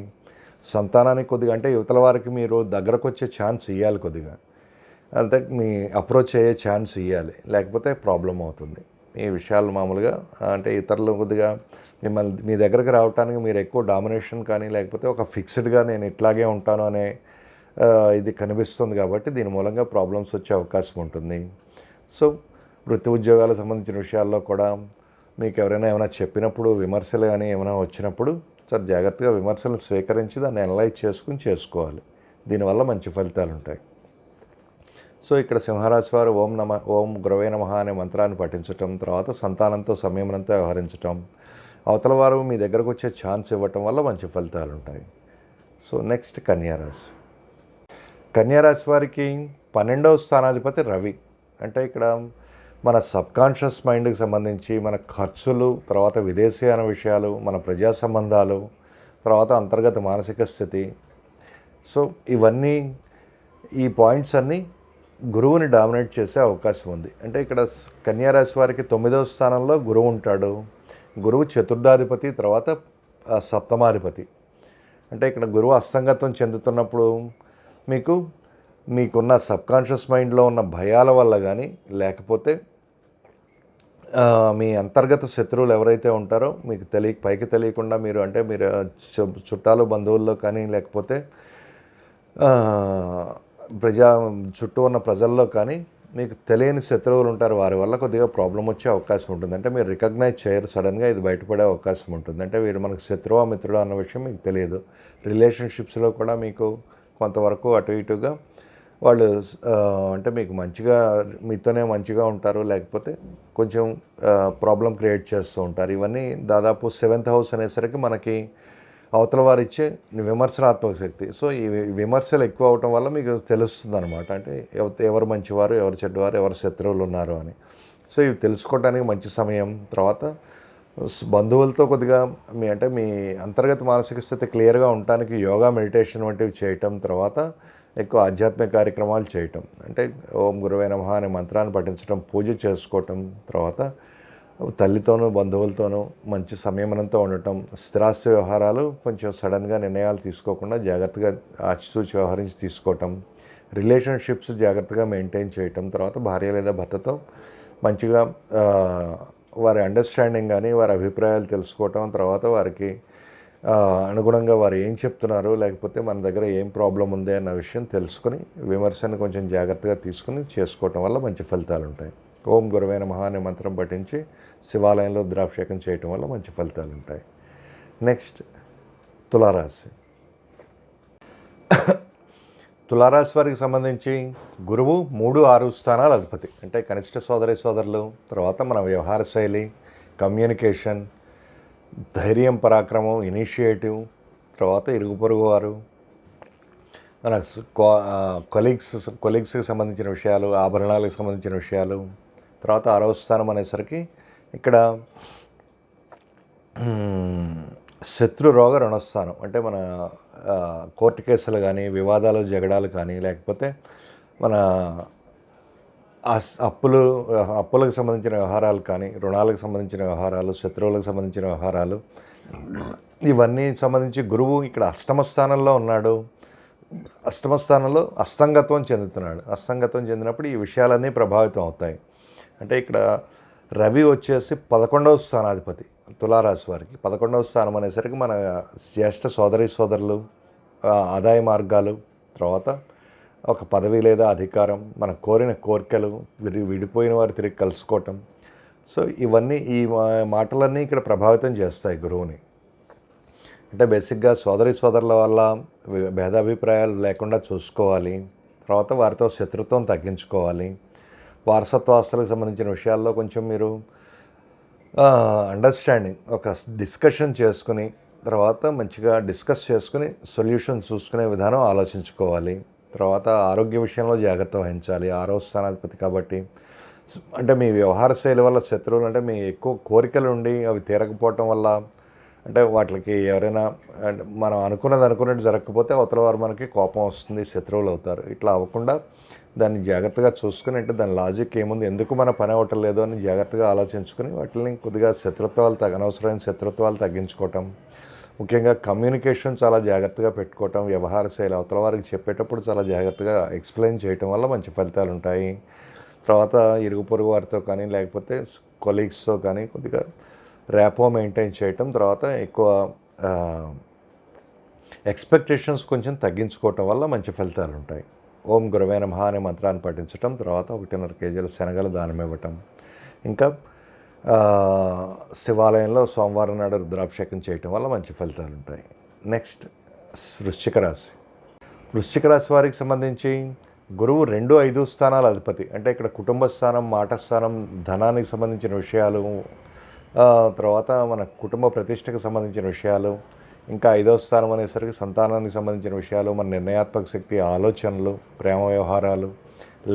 సంతానానికి కొద్దిగా అంటే యువతల వారికి మీరు దగ్గరకు వచ్చే ఛాన్స్ ఇవ్వాలి, కొద్దిగా అంతే మీ అప్రోచ్ అయ్యే ఛాన్స్ ఇవ్వాలి, లేకపోతే ప్రాబ్లం అవుతుంది. ఈ విషయాలు మామూలుగా అంటే ఇతరులు కొద్దిగా మిమ్మల్ని మీ దగ్గరకు రావడానికి మీరు ఎక్కువ డామినేషన్ కానీ లేకపోతే ఒక ఫిక్స్డ్గా నేను ఇట్లాగే ఉంటాను అనే ఇది కనిపిస్తుంది. కాబట్టి దీని మూలంగా ప్రాబ్లమ్స్ వచ్చే అవకాశం ఉంటుంది. సో వృత్తి ఉద్యోగాలకు సంబంధించిన విషయాల్లో కూడా మీకు ఎవరైనా ఏమైనా చెప్పినప్పుడు విమర్శలు కానీ ఏమైనా వచ్చినప్పుడు చాలా జాగ్రత్తగా విమర్శలు స్వీకరించి దాన్ని అనలైజ్ చేసుకుని చేసుకోవాలి. దీనివల్ల మంచి ఫలితాలు ఉంటాయి. సో ఇక్కడ సింహరాశి వారు ఓం గురవే నమః అనే మంత్రాన్ని పఠించటం, తర్వాత సంతానంతో సంయమనంతో వ్యవహరించటం, అవతల వారు మీ దగ్గరకు వచ్చే ఛాన్స్ ఇవ్వటం వల్ల మంచి ఫలితాలు ఉంటాయి. సో నెక్స్ట్ కన్యారాశి. కన్యారాశి వారికి 12వ స్థానాధిపతి రవి. అంటే ఇక్కడ మన సబ్కాన్షియస్ మైండ్కి సంబంధించి మన ఖర్చులు, తర్వాత విదేశీయాన విషయాలు, మన ప్రజా సంబంధాలు, తర్వాత అంతర్గత మానసిక స్థితి. సో ఇవన్నీ ఈ పాయింట్స్ అన్నీ గురువుని డామినేట్ చేసే అవకాశం ఉంది. అంటే ఇక్కడ కన్యారాశి వారికి 9వ స్థానంలో గురువు ఉంటాడు. గురువు చతుర్థాధిపతి, తర్వాత సప్తమాధిపతి. అంటే ఇక్కడ గురువు అస్తంగతం చెందుతున్నప్పుడు మీకున్న సబ్కాన్షియస్ మైండ్లో ఉన్న భయాల వల్ల కానీ లేకపోతే మీ అంతర్గత శత్రువులు ఎవరైతే ఉంటారో మీకు పైకి తెలియకుండా మీరు అంటే మీరు చుట్టాలు బంధువుల్లో కానీ లేకపోతే చుట్టూ ఉన్న ప్రజల్లో కానీ మీకు తెలియని శత్రువులు ఉంటారు. వారి వల్ల కొద్దిగా ప్రాబ్లం వచ్చే అవకాశం ఉంటుంది. అంటే మీరు రికగ్నైజ్ చేయరు, సడన్గా ఇది బయటపడే అవకాశం ఉంటుంది. అంటే వీరు మనకు శత్రువా మిత్రుడు అన్న విషయం మీకు తెలియదు. రిలేషన్షిప్స్లో కూడా మీకు కొంతవరకు అటు ఇటుగా వాళ్ళు అంటే మీకు మంచిగా మీతోనే మంచిగా ఉంటారు, లేకపోతే కొంచెం ప్రాబ్లం క్రియేట్ చేస్తూ ఉంటారు. ఇవన్నీ దాదాపు 7th హౌస్ అనేసరికి మనకి అవతల వారు ఇచ్చే విమర్శనాత్మక శక్తి. సో ఈ విమర్శలు ఎక్కువ అవటం వల్ల మీకు తెలుస్తుంది అనమాట, అంటే ఎవరు మంచివారు, ఎవరు చెడ్డవారు, ఎవరు శత్రువులు ఉన్నారు అని. సో ఇవి తెలుసుకోవడానికి మంచి సమయం. తర్వాత బంధువులతో కొద్దిగా మీ అంతర్గత మానసిక స్థితి క్లియర్గా ఉండటానికి యోగా, మెడిటేషన్ వంటివి చేయటం, తర్వాత ఎక్కువ ఆధ్యాత్మిక కార్యక్రమాలు చేయటం, అంటే ఓం గురువే నమః అనే మంత్రాన్ని పఠించడం, పూజ చేసుకోవటం, తర్వాత తల్లితోనూ బంధువులతోనూ మంచి సంయమనంతో ఉండటం, స్థిరాస్తి వ్యవహారాలు కొంచెం సడన్గా నిర్ణయాలు తీసుకోకుండా జాగ్రత్తగా ఆచితూచి వ్యవహరించి తీసుకోవటం, రిలేషన్షిప్స్ జాగ్రత్తగా మెయింటైన్ చేయటం, తర్వాత భార్య లేదా భర్తతో మంచిగా వారి అండర్స్టాండింగ్ కానీ వారి అభిప్రాయాలు తెలుసుకోవటం, తర్వాత వారికి అనుగుణంగా వారు ఏం చెప్తున్నారు, లేకపోతే మన దగ్గర ఏం ప్రాబ్లం ఉంది అన్న విషయం తెలుసుకుని విమర్శను కొంచెం జాగ్రత్తగా తీసుకుని చేసుకోవటం వల్ల మంచి ఫలితాలు ఉంటాయి. ఓం గురువే నమః అనే మంత్రం పఠించి శివాలయంలో ద్రాభిషేకం చేయటం వల్ల మంచి ఫలితాలు ఉంటాయి. నెక్స్ట్ తులారాశి. తులారాశి వారికి సంబంధించి గురువు 3, 6 స్థానాల అధిపతి. అంటే కనిష్ట సోదరులు, తర్వాత మన వ్యవహార శైలి, కమ్యూనికేషన్, ధైర్యం, పరాక్రమం, ఇనిషియేటివ్, తర్వాత ఇరుగు పొరుగు వారు, మన కొలీగ్స్కి సంబంధించిన విషయాలు, ఆభరణాలకు సంబంధించిన విషయాలు. తర్వాత 6వ స్థానం అనేసరికి ఇక్కడ శత్రు రోగ రుణస్థానం. అంటే మన కోర్టు కేసులు కానీ, వివాదాలు, జగడాలు కానీ, లేకపోతే మన అప్పులకు సంబంధించిన వ్యవహారాలు కానీ, రుణాలకు సంబంధించిన వ్యవహారాలు, శత్రువులకు సంబంధించిన వ్యవహారాలు, ఇవన్నీ సంబంధించి గురువు ఇక్కడ అష్టమ స్థానంలో ఉన్నాడు. అష్టమ స్థానంలో అస్తంగత్వం చెందుతున్నాడు. అస్తంగత్వం చెందినప్పుడు ఈ విషయాలన్నీ ప్రభావితం అవుతాయి. అంటే ఇక్కడ రవి వచ్చేసి 11వ స్థానాధిపతి తులారాశి వారికి. 11వ స్థానం అనేసరికి మన జ్యేష్ఠ సోదరులు, ఆదాయ మార్గాలు, తర్వాత ఒక పదవి లేదా అధికారం, మన కోరిన కోరికలు, విడిపోయిన వారు తిరిగి కలుసుకోవటం. సో ఇవన్నీ ఈ మాటలన్నీ ఇక్కడ ప్రభావితం చేస్తాయి గురువుని. అంటే బేసిక్గా సోదరుల వల్ల భేదాభిప్రాయాలు లేకుండా చూసుకోవాలి. తర్వాత వారితో శత్రుత్వం తగ్గించుకోవాలి. వారసత్వ ఆస్తులకు సంబంధించిన విషయాల్లో కొంచెం మీరు అండర్స్టాండింగ్ ఒక డిస్కషన్ చేసుకుని తర్వాత మంచిగా డిస్కస్ చేసుకుని సొల్యూషన్ చూసుకునే విధానం ఆలోచించుకోవాలి. తర్వాత ఆరోగ్య విషయంలో జాగ్రత్త వహించాలి. 6వ స్థానాధిపతి కాబట్టి అంటే మీ వ్యవహార శైలి వల్ల శత్రువులు అంటే మీ ఎక్కువ కోరికలు ఉండి అవి తీరకపోవటం వల్ల అంటే వాటికి ఎవరైనా అంటే మనం అనుకున్నట్టు జరగకపోతే అవతల వారు మనకి కోపం వస్తుంది, శత్రువులు అవుతారు. ఇట్లా అవ్వకుండా దాన్ని జాగ్రత్తగా చూసుకుని అంటే దాని లాజిక్ ఏముంది, ఎందుకు మన పని అవ్వటం లేదు అని జాగ్రత్తగా ఆలోచించుకుని వాటిని కొద్దిగా అనవసరమైన శత్రుత్వాలు తగ్గించుకోవటం. ముఖ్యంగా కమ్యూనికేషన్ చాలా జాగ్రత్తగా పెట్టుకోవటం, వ్యవహార శైలి అవతల వారికి చెప్పేటప్పుడు చాలా జాగ్రత్తగా ఎక్స్ప్లెయిన్ చేయటం వల్ల మంచి ఫలితాలు ఉంటాయి. తర్వాత ఇరుగు పొరుగు వారితో కానీ లేకపోతే కొలీగ్స్తో కానీ కొద్దిగా ర్యాపో మెయింటైన్ చేయటం, తర్వాత ఎక్కువ ఎక్స్పెక్టేషన్స్ కొంచెం తగ్గించుకోవటం వల్ల మంచి ఫలితాలు ఉంటాయి. ఓం గురవే నమః అనే మంత్రాన్ని పఠించటం, తర్వాత 1.5 కేజీల శనగలు దానం ఇవ్వటం, ఇంకా శివాలయంలో సోమవారం నాడు రుద్రాభిషేకం చేయటం వల్ల మంచి ఫలితాలు ఉంటాయి. నెక్స్ట్ వృశ్చిక రాశి. వృశ్చిక రాశి వారికి సంబంధించి గురువు 2, 5 స్థానాల అధిపతి. అంటే ఇక్కడ కుటుంబ స్థానం, మాట స్థానం, ధనానికి సంబంధించిన విషయాలు, తర్వాత మన కుటుంబ ప్రతిష్టకు సంబంధించిన విషయాలు, ఇంకా 5వ స్థానం అనేసరికి సంతానానికి సంబంధించిన విషయాలు, మన నిర్ణయాత్మక శక్తి, ఆలోచనలు, ప్రేమ వ్యవహారాలు,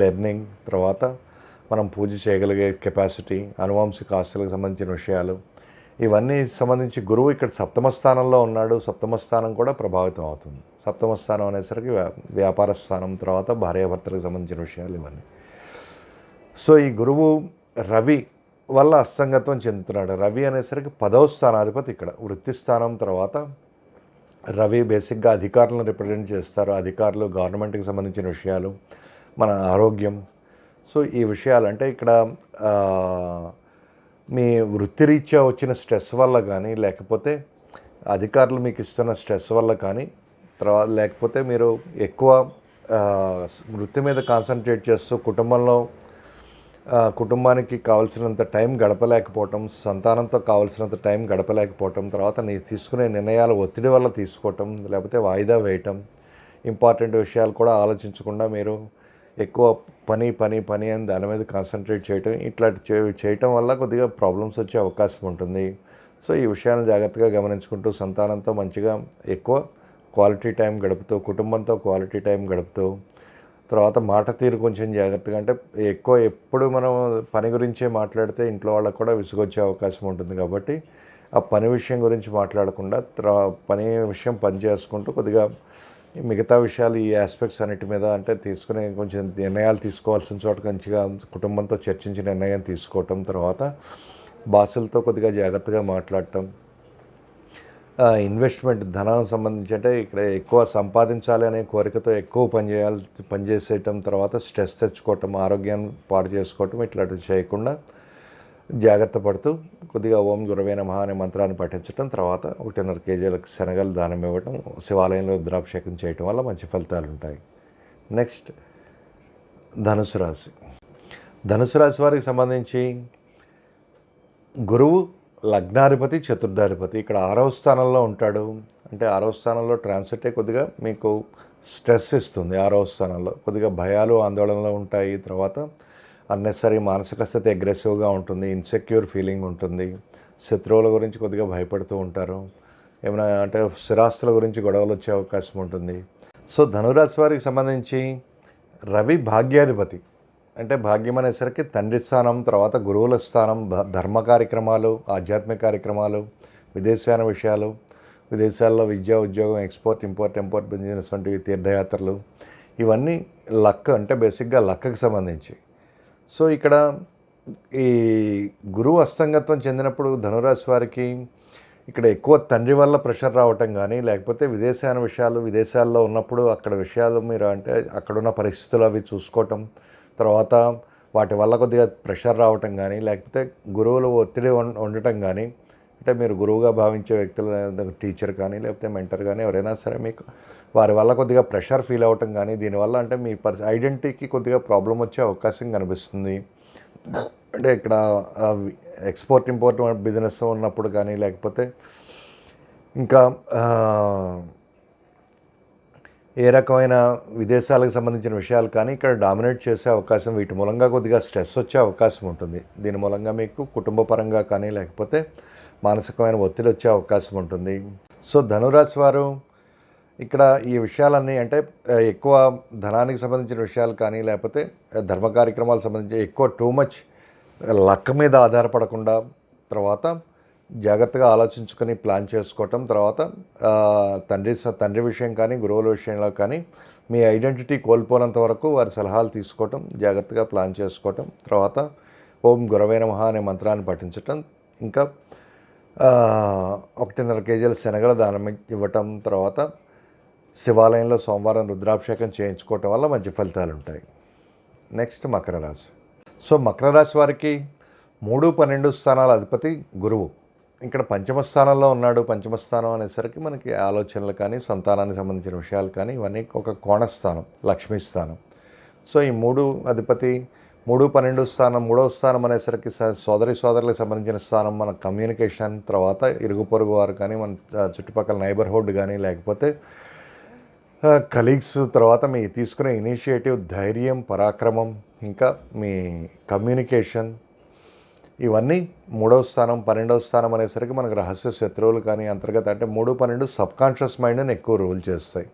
లెర్నింగ్, తర్వాత మనం పూజ చేయగలిగే కెపాసిటీ, అనువంశిక ఆస్తులకు సంబంధించిన విషయాలు, ఇవన్నీ సంబంధించి గురువు ఇక్కడ 7వ స్థానంలో ఉన్నాడు. 7వ స్థానం కూడా ప్రభావితం అవుతుంది. 7వ స్థానం అనేసరికి వ్యాపార స్థానం, తర్వాత భార్యాభర్తలకు సంబంధించిన విషయాలు ఇవన్నీ. సో ఈ గురువు రవి వల్ల అస్తంగత్వం చెందుతున్నాడు. రవి అనేసరికి 10వ స్థానాధిపతి ఇక్కడ వృత్తి స్థానం. తర్వాత రవి బేసిక్గా అధికారులను రిప్రజెంట్ చేస్తారు. అధికారులు, గవర్నమెంట్కి సంబంధించిన విషయాలు, మన ఆరోగ్యం. సో ఈ విషయాలు అంటే ఇక్కడ మీ వృత్తిరీత్యా వచ్చిన స్ట్రెస్ వల్ల కానీ, లేకపోతే అధికారులు మీకు ఇస్తున్న స్ట్రెస్ వల్ల కానీ, తర్వాత లేకపోతే మీరు ఎక్కువ వృత్తి మీద కాన్సన్ట్రేట్ చేస్తూ కుటుంబానికి కావాల్సినంత టైం గడపలేకపోవటం, సంతానంతో కావాల్సినంత టైం గడపలేకపోవటం, తర్వాత తీసుకునే నిర్ణయాలు ఒత్తిడి వల్ల తీసుకోవటం, లేకపోతే వాయిదా వేయటం, ఇంపార్టెంట్ విషయాలు కూడా ఆలోచించకుండా మీరు ఎక్కువ పని అని దాని మీద కాన్సన్ట్రేట్ చేయటం, ఇట్లాంటి చేయటం వల్ల కొద్దిగా ప్రాబ్లమ్స్ వచ్చే అవకాశం ఉంటుంది. సో ఈ విషయాలను జాగ్రత్తగా గమనించుకుంటూ సంతానంతో మంచిగా ఎక్కువ క్వాలిటీ టైం గడుపుతూ, కుటుంబంతో క్వాలిటీ టైం గడుపుతూ, తర్వాత మాట తీరు కొంచెం జాగ్రత్తగా అంటే ఎప్పుడు మనం పని గురించే మాట్లాడితే ఇంట్లో వాళ్ళకు కూడా విసుగొచ్చే అవకాశం ఉంటుంది. కాబట్టి ఆ పని విషయం గురించి మాట్లాడకుండా పని విషయం పని చేసుకుంటూ కొద్దిగా మిగతా విషయాలు ఈ ఆస్పెక్ట్స్ అన్నిటి మీద అంటే తీసుకునే కొంచెం నిర్ణయాలు తీసుకోవాల్సిన చోట మంచిగా కుటుంబంతో చర్చించి నిర్ణయం తీసుకోవటం, తర్వాత బాసులతో కొద్దిగా జాగ్రత్తగా మాట్లాడటం, ఇన్వెస్ట్మెంట్ ధనం సంబంధించి అంటే ఇక్కడ ఎక్కువ సంపాదించాలి అనే కోరికతో ఎక్కువ పనిచేసేయటం, తర్వాత స్ట్రెస్ తెచ్చుకోవటం, ఆరోగ్యాన్ని పాడు చేసుకోవటం, ఇట్లాంటివి చేయకుండా జాగ్రత్త పడుతూ కొద్దిగా ఓం గురవే నమః అనే మంత్రాన్ని పఠించటం, తర్వాత 1.5 కేజీలకు శనగలు దానం ఇవ్వటం, శివాలయంలో రుద్రాభిషేకం చేయటం వల్ల మంచి ఫలితాలు ఉంటాయి. నెక్స్ట్ ధనుసు రాశి. ధనుసు రాశి వారికి సంబంధించి గురువు లగ్నాధిపతి, చతుర్థాధిపతి ఇక్కడ 6వ స్థానంలో ఉంటాడు. అంటే 6వ స్థానంలో ట్రాన్సిటే కొద్దిగా మీకు స్ట్రెస్ ఇస్తుంది. 6వ స్థానంలో కొద్దిగా భయాలు, ఆందోళనలు ఉంటాయి. తర్వాత అన్నెసరీ మానసిక స్థితి అగ్రెసివ్గా ఉంటుంది, ఇన్సెక్యూర్ ఫీలింగ్ ఉంటుంది, శత్రువుల గురించి కొద్దిగా భయపడుతూ ఉంటారు, ఏమైనా అంటే స్థిరాస్తుల గురించి గొడవలు వచ్చే అవకాశం ఉంటుంది. సో ధనురాశి వారికి సంబంధించి రవి భాగ్యాధిపతి. అంటే భాగ్యం అనేసరికి తండ్రి స్థానం, తర్వాత గురువుల స్థానం, ధర్మ కార్యక్రమాలు, ఆధ్యాత్మిక కార్యక్రమాలు, విదేశాన విషయాలు, విదేశాల్లో విద్య, ఉద్యోగం, ఎక్స్పోర్ట్, ఇంపోర్ట్ బిజినెస్ వంటివి, తీర్థయాత్రలు, ఇవన్నీ లక్ అంటే బేసిక్గా లక్కి సంబంధించి. సో ఇక్కడ ఈ గురువు అస్తంగత్వం చెందినప్పుడు ధనురాశి వారికి ఇక్కడ ఎక్కువ తండ్రి వల్ల ప్రెషర్ రావటం కానీ, లేకపోతే విదేశాన విషయాలు, విదేశాల్లో ఉన్నప్పుడు అక్కడ విషయాలు మీరు అంటే అక్కడున్న పరిస్థితులు అవి చూసుకోవటం, తర్వాత వాటి వల్ల కొద్దిగా ప్రెషర్ రావటం కానీ, లేకపోతే గురువులు ఒత్తిడి ఉండటం కానీ, అంటే మీరు గురువుగా భావించే వ్యక్తులు టీచర్ కానీ, లేకపోతే మెంటర్ కానీ ఎవరైనా సరే మీకు వారి వల్ల కొద్దిగా ప్రెషర్ ఫీల్ అవ్వటం కానీ, దీనివల్ల అంటే మీ ఐడెంటిటీకి కొద్దిగా ప్రాబ్లం వచ్చే అవకాశం కనిపిస్తుంది. అంటే ఇక్కడ ఎక్స్పోర్ట్ ఇంపోర్ట్ బిజినెస్ ఉన్నప్పుడు కానీ, లేకపోతే ఇంకా ఏ రకమైన విదేశాలకు సంబంధించిన విషయాలు కానీ ఇక్కడ డామినేట్ చేసే అవకాశం, వీటి మూలంగా కొద్దిగా స్ట్రెస్ వచ్చే అవకాశం ఉంటుంది. దీని మూలంగా మీకు కుటుంబ పరంగా కానీ, లేకపోతే మానసికమైన ఒత్తిడి వచ్చే అవకాశం ఉంటుంది. సో ధనురాశి వారు ఇక్కడ ఈ విషయాలన్నీ అంటే ఎక్కువ ధనానికి సంబంధించిన విషయాలు కానీ, లేకపోతే ధర్మ కార్యక్రమాలకు సంబంధించి ఎక్కువ టూ మచ్ లక్ మీద ఆధారపడకుండా, తర్వాత జాగ్రత్తగా ఆలోచించుకొని ప్లాన్ చేసుకోవటం, తర్వాత తండ్రి విషయం కానీ, గురువుల విషయంలో కానీ మీ ఐడెంటిటీ కోల్పోనంత వరకు వారి సలహాలు తీసుకోవటం, జాగ్రత్తగా ప్లాన్ చేసుకోవటం, తర్వాత ఓం గురవే నమః అనే మంత్రాన్ని పఠించటం, ఇంకా 1.5 కేజీల శనగల దానం ఇవ్వటం, తర్వాత శివాలయంలో సోమవారం రుద్రాభిషేకం చేయించుకోవటం వల్ల మంచి ఫలితాలు ఉంటాయి. నెక్స్ట్ మకర రాశి. సో మకర రాశి వారికి 3, 12 స్థానాల అధిపతి గురువు ఇక్కడ పంచమ స్థానంలో ఉన్నాడు. పంచమ స్థానం అనేసరికి మనకి ఆలోచనలు కానీ, సంతానానికి సంబంధించిన విషయాలు కానీ, ఇవన్నీ ఒక కోణస్థానం, లక్ష్మీ స్థానం. సో ఈ 3 అధిపతి 3, 12 స్థానం, 3వ స్థానం అనేసరికి సోదరులకు సంబంధించిన స్థానం, మన కమ్యూనికేషన్, తర్వాత ఇరుగు పొరుగు వారు కానీ, మన చుట్టుపక్కల నైబర్హుడ్ కానీ, లేకపోతే కలీగ్స్, తర్వాత మీ తీసుకునే ఇనిషియేటివ్, ధైర్యం, పరాక్రమం, ఇంకా మీ కమ్యూనికేషన్, ఇవన్నీ 3వ స్థానం. 12వ స్థానం అనేసరికి మనకు రహస్య శత్రువులు కానీ, అంతర్గత అంటే 3, 12 సబ్కాన్షియస్ మైండ్ని ఎక్కువ రూల్ చేస్తాయి.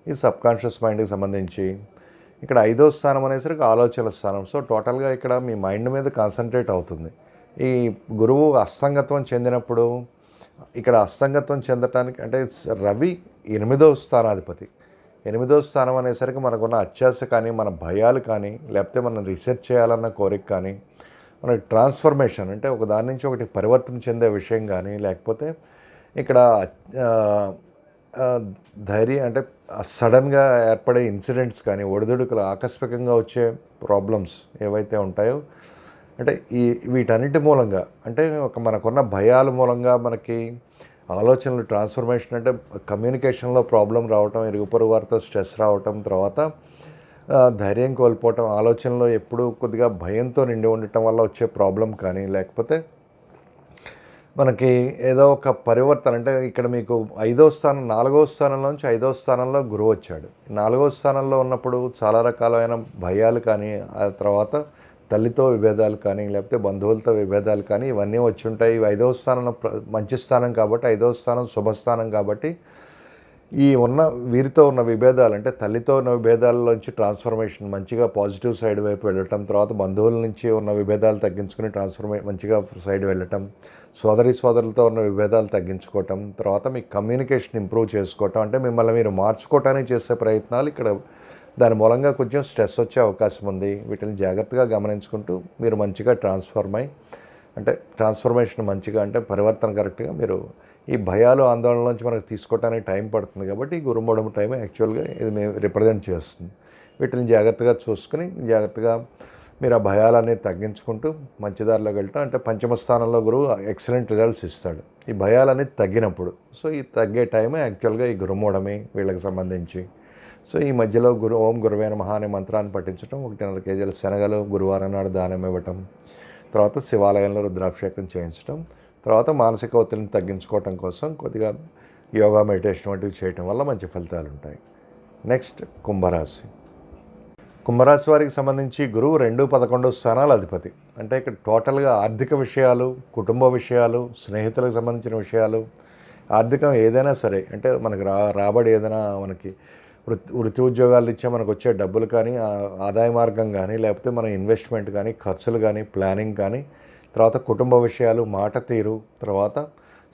ఈ సబ్కాన్షియస్ మైండ్కి సంబంధించి ఇక్కడ 5వ స్థానం అనేసరికి ఆలోచనల స్థానం. సో టోటల్గా ఇక్కడ మీ మైండ్ మీద కాన్సన్ట్రేట్ అవుతుంది. ఈ గురువు అస్తంగత్వం చెందినప్పుడు ఇక్కడ అస్తంగత్వం చెందటానికి అంటే రవి 8వ స్థానాధిపతి. 8వ స్థానం అనేసరికి మనకున్న అత్యాశ కానీ, మన భయాలు కానీ, లేకపోతే మనం రీసెర్చ్ చేయాలన్న కోరిక కానీ, మనకి ట్రాన్స్ఫర్మేషన్ అంటే ఒక దాని నుంచి ఒకటి పరివర్తన చెందే విషయం కానీ, లేకపోతే ఇక్కడ ధైర్యం అంటే సడన్గా ఏర్పడే ఇన్సిడెంట్స్ కానీ, ఒడిదుడుకులు, ఆకస్మికంగా వచ్చే ప్రాబ్లమ్స్ ఏవైతే ఉంటాయో అంటే వీటన్నిటి మూలంగా అంటే మనకున్న భయాల మూలంగా మనకి ఆలోచనలు ట్రాన్స్ఫర్మేషన్ అంటే కమ్యూనికేషన్లో ప్రాబ్లం రావటం, ఇరుగు పొరుగు వారితో స్ట్రెస్ రావటం, తర్వాత ధైర్యం కోల్పోవటం, ఆలోచనలో ఎప్పుడూ కొద్దిగా భయంతో నిండి ఉండటం వల్ల వచ్చే ప్రాబ్లం కానీ, లేకపోతే మనకి ఏదో ఒక పరివర్తన అంటే ఇక్కడ మీకు 4వ స్థానంలో నుంచి 5వ స్థానంలో గురువు వచ్చాడు. 4వ స్థానంలో ఉన్నప్పుడు చాలా రకాలైన భయాలు కానీ, ఆ తర్వాత తల్లితో విభేదాలు కానీ, లేకపోతే బంధువులతో విభేదాలు కానీ ఇవన్నీ వచ్చి ఉంటాయి. 5వ స్థానం మంచి స్థానం కాబట్టి, 5వ స్థానం శుభస్థానం కాబట్టి వీరితో ఉన్న విభేదాలు అంటే తల్లితో ఉన్న విభేదాల్లోంచి ట్రాన్స్ఫర్మేషన్ మంచిగా పాజిటివ్ సైడ్ వైపు వెళ్ళటం, తర్వాత బంధువుల నుంచి ఉన్న విభేదాలు తగ్గించుకుని మంచిగా సైడ్ వెళ్ళటం, సోదరులతో ఉన్న విభేదాలు తగ్గించుకోవటం, తర్వాత మీ కమ్యూనికేషన్ ఇంప్రూవ్ చేసుకోవటం, అంటే మిమ్మల్ని మీరు మార్చుకోవటానికి చేసే ప్రయత్నాలు ఇక్కడ దాని మూలంగా కొంచెం స్ట్రెస్ వచ్చే అవకాశం ఉంది. వీటిని జాగ్రత్తగా గమనించుకుంటూ మీరు మంచిగా ట్రాన్స్ఫర్మేషన్ మంచిగా అంటే పరివర్తన కరెక్ట్గా మీరు ఈ భయాలు ఆందోళన నుంచి మనకు తీసుకోవడానికి టైం పడుతుంది. కాబట్టి ఈ గురుమూఢం టైం యాక్చువల్గా ఇది మేము రిప్రజెంట్ చేస్తుంది. వీటిని జాగ్రత్తగా చూసుకుని జాగ్రత్తగా మీరు ఆ భయాలన్నీ తగ్గించుకుంటూ మంచి దారిలోకి వెళ్ళటం అంటే పంచమ స్థానంలో గురువు ఎక్సలెంట్ రిజల్ట్స్ ఇస్తాడు ఈ భయాలన్నీ తగ్గినప్పుడు. సో ఈ తగ్గే టైమే యాక్చువల్గా ఈ గురుమూఢమే వీళ్ళకి సంబంధించి. సో ఈ మధ్యలో ఓం గురువే నమః అనే మంత్రాన్ని పఠించడం, 1.5 కేజీల శనగలు గురువారం నాడు దానం ఇవ్వటం, తర్వాత శివాలయంలో రుద్రాభిషేకం చేయించడం, తర్వాత మానసిక ఒత్తిడిని తగ్గించుకోవటం కోసం కొద్దిగా యోగా, మెడిటేషన్ వంటివి చేయటం వల్ల మంచి ఫలితాలు ఉంటాయి. నెక్స్ట్ కుంభరాశి వారికి సంబంధించి గురువు 2, 11 స్థానాల అధిపతి. అంటే ఇక్కడ టోటల్గా ఆర్థిక విషయాలు, కుటుంబ విషయాలు, స్నేహితులకు సంబంధించిన విషయాలు, ఆర్థికం ఏదైనా సరే అంటే మనకు రాబడి ఏదైనా మనకి వృత్తి ఉద్యోగాలు ఇచ్చే మనకు వచ్చే డబ్బులు కానీ, ఆదాయ మార్గం కానీ, లేకపోతే మన ఇన్వెస్ట్మెంట్ కానీ, ఖర్చులు కానీ, ప్లానింగ్ కానీ, తర్వాత కుటుంబ విషయాలు, మాట తీరు, తర్వాత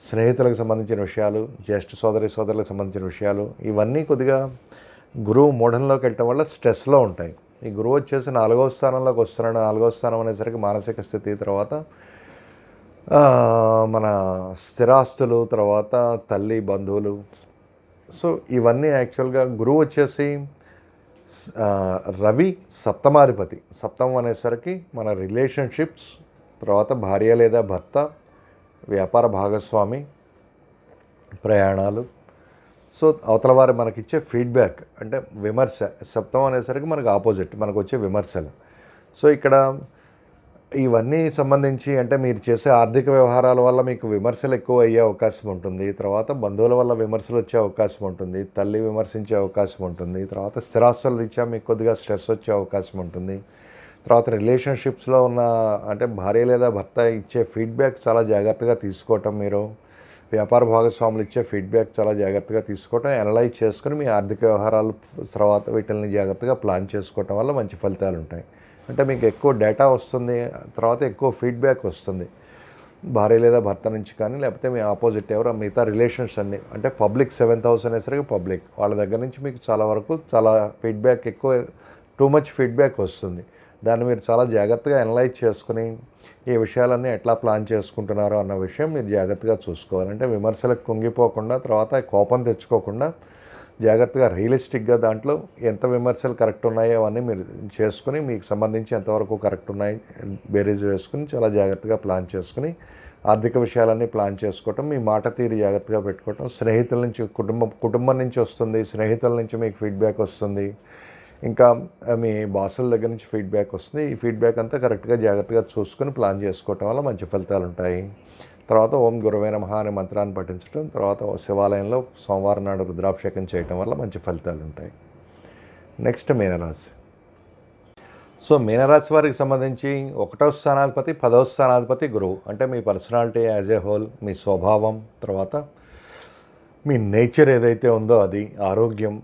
స్నేహితులకు సంబంధించిన విషయాలు, జ్యేష్ఠ సోదరులకు సంబంధించిన విషయాలు, ఇవన్నీ కొద్దిగా గురువు మూఢంలోకి వెళ్ళటం వల్ల స్ట్రెస్లో ఉంటాయి. ఈ గురువు వచ్చేసి 4వ స్థానంలోకి వస్తున్నాడు. 4వ స్థానం అనేసరికి మానసిక స్థితి, తర్వాత మన స్థిరాస్తులు, తర్వాత తల్లి, బంధువులు. సో ఇవన్నీ యాక్చువల్గా గురువు వచ్చేసి రవి సప్తమాధిపతి. సప్తమం అనేసరికి మన రిలేషన్షిప్స్, తర్వాత భార్య లేదా భర్త, వ్యాపార భాగస్వామి, ప్రయాణాలు. సో అవతల వారు మనకిచ్చే ఫీడ్బ్యాక్ అంటే విమర్శ. సప్తమం అనేసరికి మనకు ఆపోజిట్, మనకు వచ్చే విమర్శలు. సో ఇక్కడ ఇవన్నీ సంబంధించి అంటే మీరు చేసే ఆర్థిక వ్యవహారాల వల్ల మీకు విమర్శలు ఎక్కువ అయ్యే అవకాశం ఉంటుంది. తర్వాత బంధువుల వల్ల విమర్శలు వచ్చే అవకాశం ఉంటుంది. తల్లి విమర్శించే అవకాశం ఉంటుంది. తర్వాత స్థిరాస్తుల రీత్యా మీకు కొద్దిగా స్ట్రెస్ వచ్చే అవకాశం ఉంటుంది. తర్వాత రిలేషన్షిప్స్లో ఉన్న అంటే భార్య లేదా భర్త ఇచ్చే ఫీడ్బ్యాక్ చాలా జాగ్రత్తగా తీసుకోవటం, మీరు వ్యాపార భాగస్వాములు ఇచ్చే ఫీడ్బ్యాక్ చాలా జాగ్రత్తగా తీసుకోవటం, అనలైజ్ చేసుకుని మీ ఆర్థిక వ్యవహారాలు తర్వాత వీటిని జాగ్రత్తగా ప్లాన్ చేసుకోవటం వల్ల మంచి ఫలితాలు ఉంటాయి. అంటే మీకు ఎక్కువ డేటా వస్తుంది, తర్వాత ఎక్కువ ఫీడ్బ్యాక్ వస్తుంది భార్య లేదా భర్త నుంచి కానీ, లేకపోతే మీ ఆపోజిట్ ఎవరో మిగతా రిలేషన్స్ అన్నీ. అంటే పబ్లిక్ 7th హౌస్ అనేసరికి పబ్లిక్ వాళ్ళ దగ్గర నుంచి మీకు చాలా వరకు చాలా ఫీడ్బ్యాక్ ఎక్కువ, టూ మచ్ ఫీడ్బ్యాక్ వస్తుంది. దాన్ని మీరు చాలా జాగ్రత్తగా అనలైజ్ చేసుకుని ఈ విషయాలన్నీ ఎట్లా ప్లాన్ చేసుకుంటున్నారో అన్న విషయం మీరు జాగ్రత్తగా చూసుకోవాలి. అంటే విమర్శలకు కుంగిపోకుండా, తర్వాత కోపం తెచ్చుకోకుండా జాగ్రత్తగా రియలిస్టిక్గా దాంట్లో ఎంత విమర్శలు కరెక్ట్ ఉన్నాయో అవన్నీ మీరు చేసుకుని మీకు సంబంధించి ఎంతవరకు కరెక్ట్ ఉన్నాయి బేరీజ్ వేసుకుని చాలా జాగ్రత్తగా ప్లాన్ చేసుకుని ఆర్థిక విషయాలన్నీ ప్లాన్ చేసుకోవటం, మీ మాట తీరు జాగ్రత్తగా పెట్టుకోవటం. స్నేహితుల నుంచి కుటుంబం నుంచి వస్తుంది, స్నేహితుల నుంచి మీకు ఫీడ్బ్యాక్ వస్తుంది, ఇంకా మీ బాసుల దగ్గర నుంచి ఫీడ్బ్యాక్ వస్తుంది. ఈ ఫీడ్బ్యాక్ అంతా కరెక్ట్గా జాగ్రత్తగా చూసుకొని ప్లాన్ చేసుకోవటం వల్ల మంచి ఫలితాలు ఉంటాయి. తర్వాత ఓం గురువే నమః అనే మంత్రాన్ని పఠించడం, తర్వాత శివాలయంలో సోమవారం నాడు రుద్రాభిషేకం చేయటం వల్ల మంచి ఫలితాలు ఉంటాయి. నెక్స్ట్ మీనరాశి. సో మీనరాశి వారికి సంబంధించి 1వ స్థానాధిపతి 10వ స్థానాధిపతి గురువు. అంటే మీ పర్సనాలిటీ యాజ్ ఏ హోల్, మీ స్వభావం, తర్వాత మీ నేచర్ ఏదైతే ఉందో అది, ఆరోగ్యం,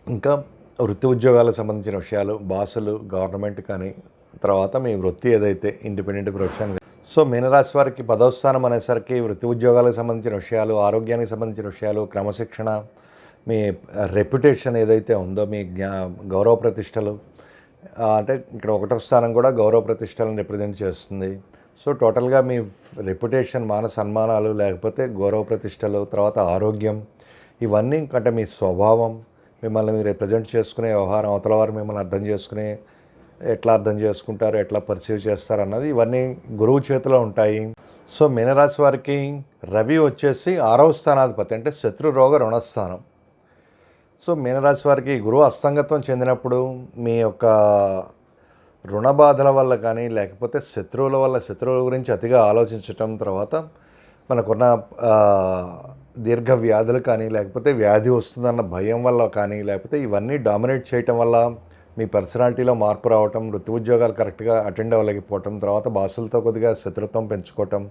ఇంకా వృత్తి ఉద్యోగాలకు సంబంధించిన విషయాలు, బాసులు, గవర్నమెంట్ కానీ, తర్వాత మీ వృత్తి ఏదైతే ఇండిపెండెంట్ ప్రొఫెషన్. సో మీనరాశి వారికి 10వ స్థానం అనేసరికి వృత్తి ఉద్యోగాలకు సంబంధించిన విషయాలు, ఆరోగ్యానికి సంబంధించిన విషయాలు, క్రమశిక్షణ, మీ రెప్యుటేషన్ ఏదైతే ఉందో, మీ గౌరవ ప్రతిష్టలు. అంటే ఇక్కడ 1వ స్థానం కూడా గౌరవ ప్రతిష్టలను రిప్రజెంట్ చేస్తుంది. సో టోటల్గా మీ రెప్యుటేషన్, మాన సన్మానాలు, లేకపోతే గౌరవ ప్రతిష్టలు, తర్వాత ఆరోగ్యం, ఇవన్నీ అంటే మీ స్వభావం, మిమ్మల్ని మీరు రిప్రజెంట్ చేసుకునే వ్యవహారం, అవతల వారు మిమ్మల్ని అర్థం చేసుకునే ఎట్లా అర్థం చేసుకుంటారు, ఎట్లా పర్సీవ్ చేస్తారు అన్నది ఇవన్నీ గురువు చేతిలో ఉంటాయి. సో మీనరాశి వారికి రవి వచ్చేసి 6వ స్థానాధిపతి, అంటే శత్రు రోగ రుణస్థానం. సో మీనరాశి వారికి గురువు అస్తంగత్వం చెందినప్పుడు మీ యొక్క రుణ బాధల వల్ల కానీ, లేకపోతే శత్రువుల వల్ల, శత్రువుల గురించి అతిగా ఆలోచించటం, తర్వాత మనకున్న దీర్ఘ వ్యాధులు కానీ, లేకపోతే వ్యాధి వస్తుందన్న భయం వల్ల కానీ, లేకపోతే ఇవన్నీ డామినేట్ చేయటం వల్ల మీ పర్సనాలిటీలో మార్పు రావటం, వృత్తి ఉద్యోగాలు కరెక్ట్గా అటెండ్ అవ్వలేకపోవటం, తర్వాత బాసులతో కొద్దిగా శత్రుత్వం పెంచుకోవటం,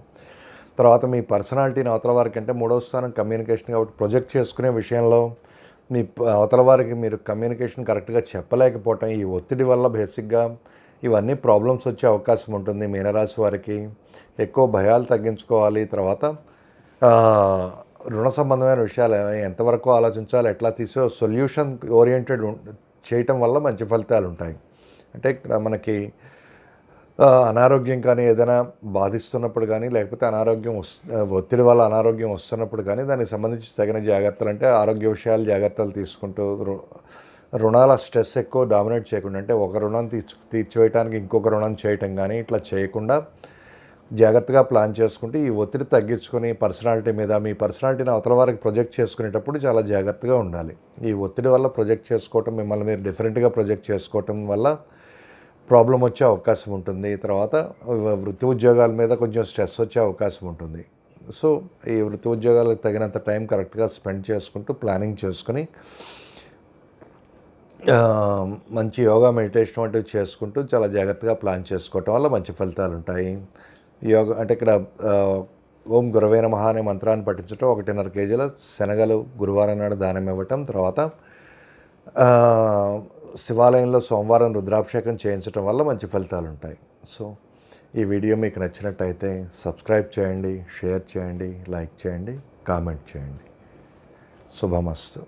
తర్వాత మీ పర్సనాలిటీని అవతల వారికి, అంటే 3వ స్థానం కమ్యూనికేషన్ కాబట్టి ప్రొజెక్ట్ చేసుకునే విషయంలో మీ అవతల వారికి మీరు కమ్యూనికేషన్ కరెక్ట్గా చెప్పలేకపోవటం, ఈ ఒత్తిడి వల్ల బేసిక్గా ఇవన్నీ ప్రాబ్లమ్స్ వచ్చే అవకాశం ఉంటుంది. మీనరాశి వారికి ఎక్కువ భయాలు తగ్గించుకోవాలి. తర్వాత రుణ సంబంధమైన విషయాలు ఎంతవరకు ఆలోచించాలి, ఎట్లా తీసే సొల్యూషన్ ఓరియంటెడ్ చేయటం వల్ల మంచి ఫలితాలు ఉంటాయి. అంటే ఇక్కడ మనకి అనారోగ్యం కానీ ఏదైనా బాధిస్తున్నప్పుడు కానీ, లేకపోతే ఒత్తిడి వల్ల అనారోగ్యం వస్తున్నప్పుడు కానీ దానికి సంబంధించి తగిన జాగ్రత్తలు, అంటే ఆరోగ్య విషయాలు జాగ్రత్తలు తీసుకుంటూ, రుణాల స్ట్రెస్ ఎక్కువ డామినేట్ చేయకుండా, అంటే ఒక రుణం తీర్చివేయడానికి ఇంకొక రుణం చేయటం కానీ ఇట్లా చేయకుండా జాగ్రత్తగా ప్లాన్ చేసుకుంటే ఈ ఒత్తిడి తగ్గించుకొని పర్సనాలిటీ మీద, మీ పర్సనాలిటీని అవతల వారికి ప్రొజెక్ట్ చేసుకునేటప్పుడు చాలా జాగ్రత్తగా ఉండాలి. ఈ ఒత్తిడి వల్ల ప్రొజెక్ట్ చేసుకోవటం, మిమ్మల్ని మీరు డిఫరెంట్గా ప్రొజెక్ట్ చేసుకోవటం వల్ల ప్రాబ్లం వచ్చే అవకాశం ఉంటుంది. తర్వాత వృత్తి ఉద్యోగాల మీద కొంచెం స్ట్రెస్ వచ్చే అవకాశం ఉంటుంది. సో ఈ వృత్తి ఉద్యోగాలకు తగినంత టైం కరెక్ట్గా స్పెండ్ చేసుకుంటూ ప్లానింగ్ చేసుకుని మంచి యోగా, మెడిటేషన్ వంటివి చేసుకుంటూ చాలా జాగ్రత్తగా ప్లాన్ చేసుకోవటం వల్ల మంచి ఫలితాలు ఉంటాయి. యోగా అంటే ఇక్కడ ఓం గురవే నమః అనే మంత్రాన్ని పఠించడం, 1.5 కేజీల శనగలు గురువారం నాడు దానం ఇవ్వటం, తర్వాత శివాలయంలో సోమవారం రుద్రాభిషేకం చేయించడం వల్ల మంచి ఫలితాలు ఉంటాయి. సో ఈ వీడియో మీకు నచ్చినట్టయితే సబ్స్క్రైబ్ చేయండి, షేర్ చేయండి, లైక్ చేయండి, కామెంట్ చేయండి. శుభమస్తు.